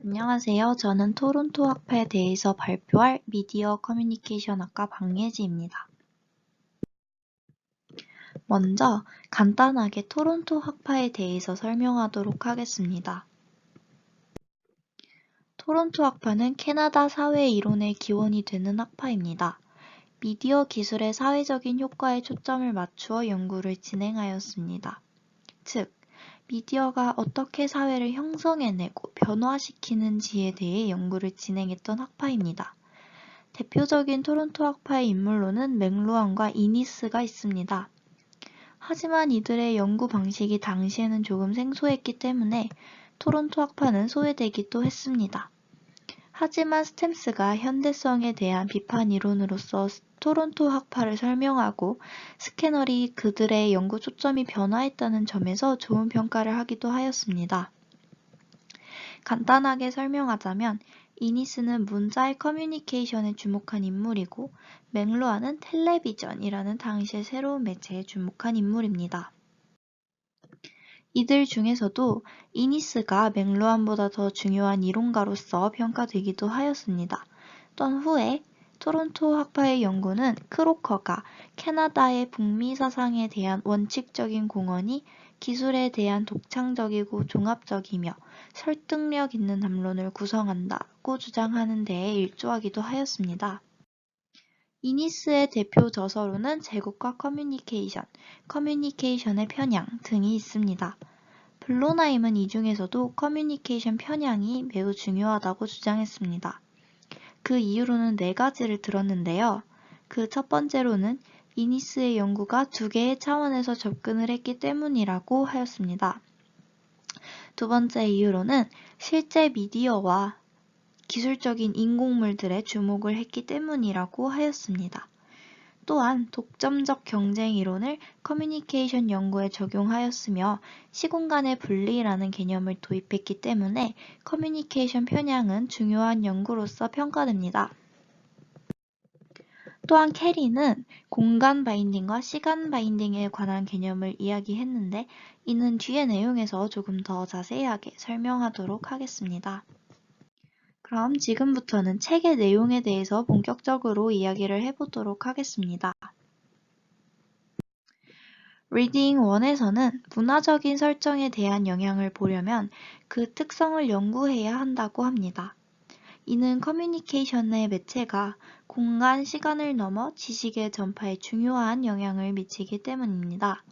안녕하세요. 저는 토론토 학파에 대해서 발표할 미디어 커뮤니케이션 학과 박예지입니다. 먼저 간단하게 토론토 학파에 대해서 설명하도록 하겠습니다. 토론토 학파는 캐나다 사회 이론의 기원이 되는 학파입니다. 미디어 기술의 사회적인 효과에 초점을 맞추어 연구를 진행하였습니다. 즉, 미디어가 어떻게 사회를 형성해내고 변화시키는지에 대해 연구를 진행했던 학파입니다. 대표적인 토론토 학파의 인물로는 맥루안과 이니스가 있습니다. 하지만 이들의 연구 방식이 당시에는 조금 생소했기 때문에 토론토 학파는 소외되기도 했습니다. 하지만 스탬스가 현대성에 대한 비판 이론으로서 토론토 학파를 설명하고 스캐널이 그들의 연구 초점이 변화했다는 점에서 좋은 평가를 하기도 하였습니다. 간단하게 설명하자면 이니스는 문자의 커뮤니케이션에 주목한 인물이고 맥루안은 텔레비전이라는 당시의 새로운 매체에 주목한 인물입니다. 이들 중에서도 이니스가 맥루안보다 더 중요한 이론가로서 평가되기도 하였습니다. 또한 후에 토론토 학파의 연구는 크로커가 캐나다의 북미 사상에 대한 원칙적인 공헌이 기술에 대한 독창적이고 종합적이며 설득력 있는 담론을 구성한다고 주장하는 데에 일조하기도 하였습니다. 이니스의 대표 저서로는 제국과 커뮤니케이션, 커뮤니케이션의 편향 등이 있습니다. 블로나임은 이 중에서도 커뮤니케이션 편향이 매우 중요하다고 주장했습니다. 그 이유로는 4가지를 들었는데요. 그 첫 번째로는 이니스의 연구가 2개의 차원에서 접근을 했기 때문이라고 하였습니다. 두 번째 이유로는 실제 미디어와 기술적인 인공물들에 주목을 했기 때문이라고 하였습니다. 또한 독점적 경쟁 이론을 커뮤니케이션 연구에 적용하였으며 시공간의 분리라는 개념을 도입했기 때문에 커뮤니케이션 편향은 중요한 연구로서 평가됩니다. 또한 캐리는 공간 바인딩과 시간 바인딩에 관한 개념을 이야기했는데 이는 뒤의 내용에서 조금 더 자세하게 설명하도록 하겠습니다. 그럼 지금부터는 책의 내용에 대해서 본격적으로 이야기를 해보도록 하겠습니다. 리딩 1에서는 문화적인 설정에 대한 영향을 보려면 그 특성을 연구해야 한다고 합니다. 이는 커뮤니케이션의 매체가 공간, 시간을 넘어 지식의 전파에 중요한 영향을 미치기 때문입니다.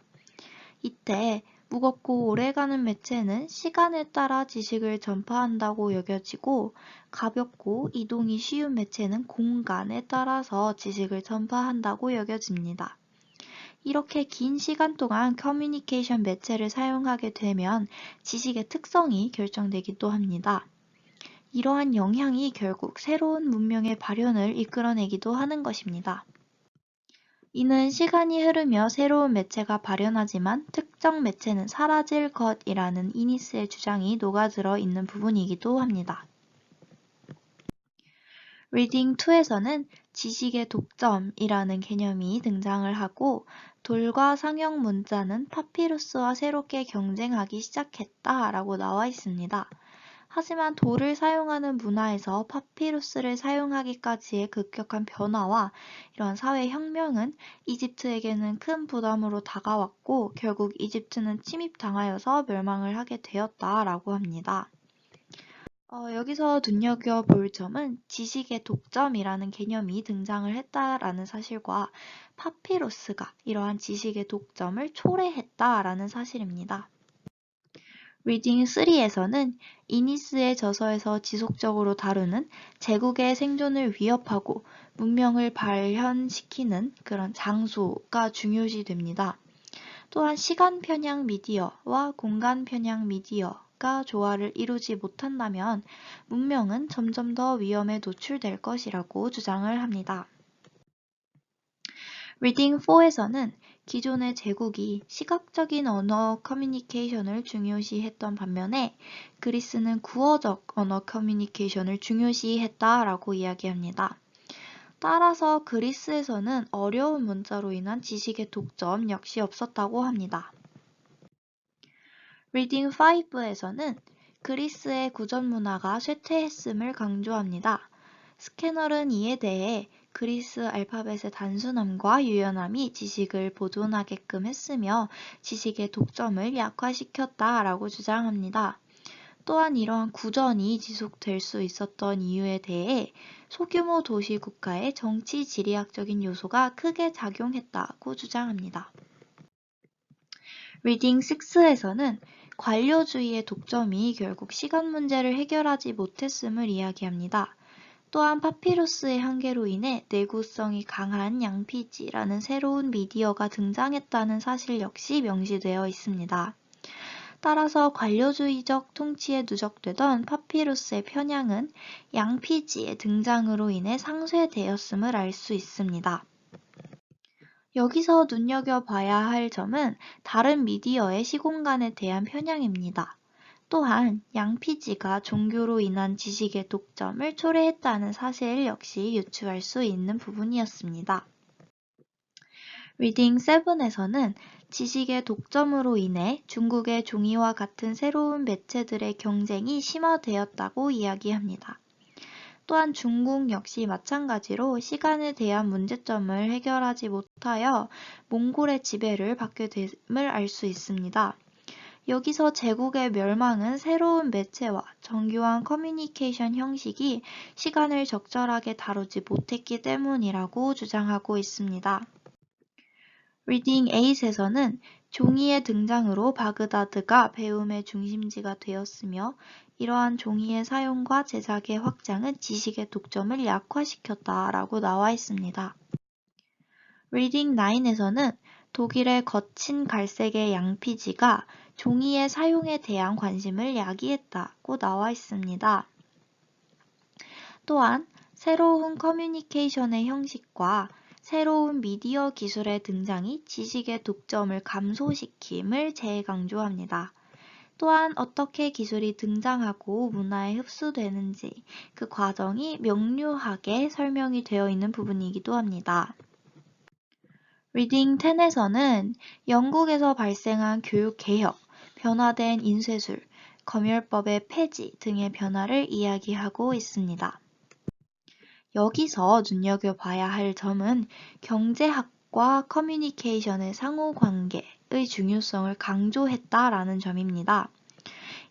이때 무겁고 오래가는 매체는 시간에 따라 지식을 전파한다고 여겨지고 가볍고 이동이 쉬운 매체는 공간에 따라서 지식을 전파한다고 여겨집니다. 이렇게 긴 시간 동안 커뮤니케이션 매체를 사용하게 되면 지식의 특성이 결정되기도 합니다. 이러한 영향이 결국 새로운 문명의 발현을 이끌어내기도 하는 것입니다. 이는 시간이 흐르며 새로운 매체가 발현하지만 특정 매체는 사라질 것이라는 이니스의 주장이 녹아들어 있는 부분이기도 합니다. 리딩 2에서는 지식의 독점이라는 개념이 등장을 하고 돌과 상형 문자는 파피루스와 새롭게 경쟁하기 시작했다라고 나와 있습니다. 하지만 돌을 사용하는 문화에서 파피루스를 사용하기까지의 급격한 변화와 이러한 사회혁명은 이집트에게는 큰 부담으로 다가왔고 결국 이집트는 침입당하여서 멸망을 하게 되었다라고 합니다. 여기서 눈여겨볼 점은 지식의 독점이라는 개념이 등장을 했다라는 사실과 파피루스가 이러한 지식의 독점을 초래했다라는 사실입니다. 리딩 3에서는 이니스의 저서에서 지속적으로 다루는 제국의 생존을 위협하고 문명을 발현시키는 그런 장소가 중요시됩니다. 또한 시간 편향 미디어와 공간 편향 미디어가 조화를 이루지 못한다면 문명은 점점 더 위험에 노출될 것이라고 주장을 합니다. 리딩 4에서는 기존의 제국이 시각적인 언어 커뮤니케이션을 중요시했던 반면에 그리스는 구어적 언어 커뮤니케이션을 중요시했다라고 이야기합니다. 따라서 그리스에서는 어려운 문자로 인한 지식의 독점 역시 없었다고 합니다. 리딩 5에서는 그리스의 구전 문화가 쇠퇴했음을 강조합니다. 스캐널은 이에 대해 그리스 알파벳의 단순함과 유연함이 지식을 보존하게끔 했으며 지식의 독점을 약화시켰다라고 주장합니다. 또한 이러한 구전이 지속될 수 있었던 이유에 대해 소규모 도시 국가의 정치 지리학적인 요소가 크게 작용했다고 주장합니다. 리딩 6에서는 관료주의의 독점이 결국 시간 문제를 해결하지 못했음을 이야기합니다. 또한 파피루스의 한계로 인해 내구성이 강한 양피지라는 새로운 미디어가 등장했다는 사실 역시 명시되어 있습니다. 따라서 관료주의적 통치에 누적되던 파피루스의 편향은 양피지의 등장으로 인해 상쇄되었음을 알 수 있습니다. 여기서 눈여겨봐야 할 점은 다른 미디어의 시공간에 대한 편향입니다. 또한 양피지가 종교로 인한 지식의 독점을 초래했다는 사실 역시 유추할 수 있는 부분이었습니다. 리딩 7에서는 지식의 독점으로 인해 중국의 종이와 같은 새로운 매체들의 경쟁이 심화되었다고 이야기합니다. 또한 중국 역시 마찬가지로 시간에 대한 문제점을 해결하지 못하여 몽골의 지배를 받게 됨을 알 수 있습니다. 여기서 제국의 멸망은 새로운 매체와 정교한 커뮤니케이션 형식이 시간을 적절하게 다루지 못했기 때문이라고 주장하고 있습니다. 리딩 8에서는 종이의 등장으로 바그다드가 배움의 중심지가 되었으며 이러한 종이의 사용과 제작의 확장은 지식의 독점을 약화시켰다라고 나와 있습니다. 리딩 9에서는 독일의 거친 갈색의 양피지가 종이의 사용에 대한 관심을 야기했다고 나와 있습니다. 또한 새로운 커뮤니케이션의 형식과 새로운 미디어 기술의 등장이 지식의 독점을 감소시킴을 재강조합니다. 또한 어떻게 기술이 등장하고 문화에 흡수되는지 그 과정이 명료하게 설명이 되어 있는 부분이기도 합니다. 리딩 10에서는 영국에서 발생한 교육개혁, 변화된 인쇄술, 검열법의 폐지 등의 변화를 이야기하고 있습니다. 여기서 눈여겨봐야 할 점은 경제학과 커뮤니케이션의 상호관계의 중요성을 강조했다라는 점입니다.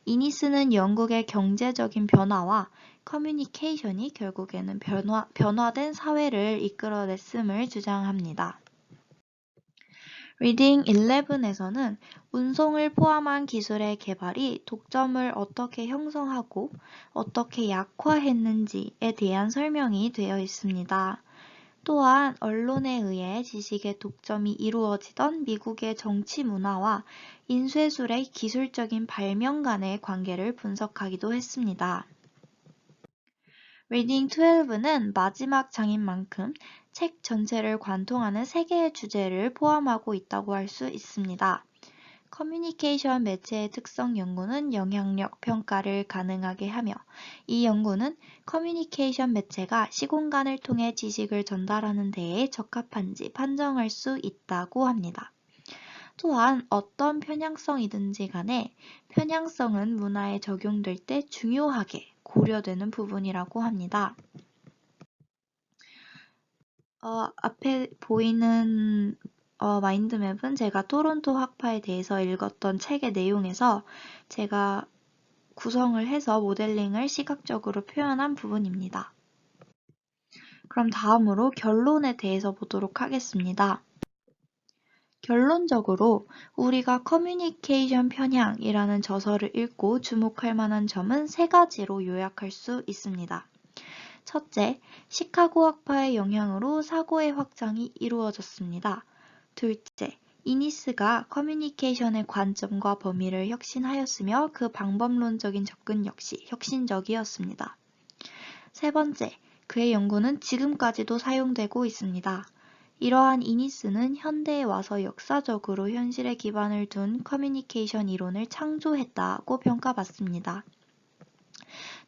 이니스는 영국의 경제적인 변화와 커뮤니케이션이 결국에는 변화된 사회를 이끌어냈음을 주장합니다. 리딩 11에서는 운송을 포함한 기술의 개발이 독점을 어떻게 형성하고 어떻게 약화했는지에 대한 설명이 되어 있습니다. 또한 언론에 의해 지식의 독점이 이루어지던 미국의 정치 문화와 인쇄술의 기술적인 발명 간의 관계를 분석하기도 했습니다. 리딩 12는 마지막 장인 만큼 책 전체를 관통하는 3개의 주제를 포함하고 있다고 할 수 있습니다. 커뮤니케이션 매체의 특성 연구는 영향력 평가를 가능하게 하며 이 연구는 커뮤니케이션 매체가 시공간을 통해 지식을 전달하는 데에 적합한지 판정할 수 있다고 합니다. 또한 어떤 편향성이든지 간에 편향성은 문화에 적용될 때 중요하게 고려되는 부분이라고 합니다. 앞에 보이는 마인드맵은 제가 토론토 학파에 대해서 읽었던 책의 내용에서 제가 구성을 해서 모델링을 시각적으로 표현한 부분입니다. 그럼 다음으로 결론에 대해서 보도록 하겠습니다. 결론적으로 우리가 커뮤니케이션 편향이라는 저서를 읽고 주목할 만한 점은 3가지로 요약할 수 있습니다. 첫째, 시카고 학파의 영향으로 사고의 확장이 이루어졌습니다. 둘째, 이니스가 커뮤니케이션의 관점과 범위를 혁신하였으며 그 방법론적인 접근 역시 혁신적이었습니다. 세 번째, 그의 연구는 지금까지도 사용되고 있습니다. 이러한 이니스는 현대에 와서 역사적으로 현실에 기반을 둔 커뮤니케이션 이론을 창조했다고 평가받습니다.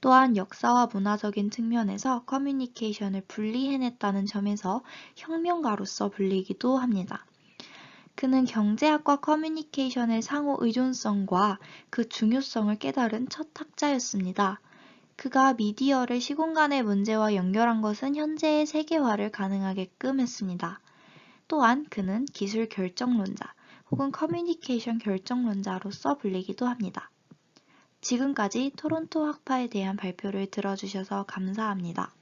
또한 역사와 문화적인 측면에서 커뮤니케이션을 분리해냈다는 점에서 혁명가로서 불리기도 합니다. 그는 경제학과 커뮤니케이션의 상호 의존성과 그 중요성을 깨달은 첫 학자였습니다. 그가 미디어를 시공간의 문제와 연결한 것은 현재의 세계화를 가능하게끔 했습니다. 또한 그는 기술 결정론자 혹은 커뮤니케이션 결정론자로서 불리기도 합니다. 지금까지 토론토 학파에 대한 발표를 들어주셔서 감사합니다.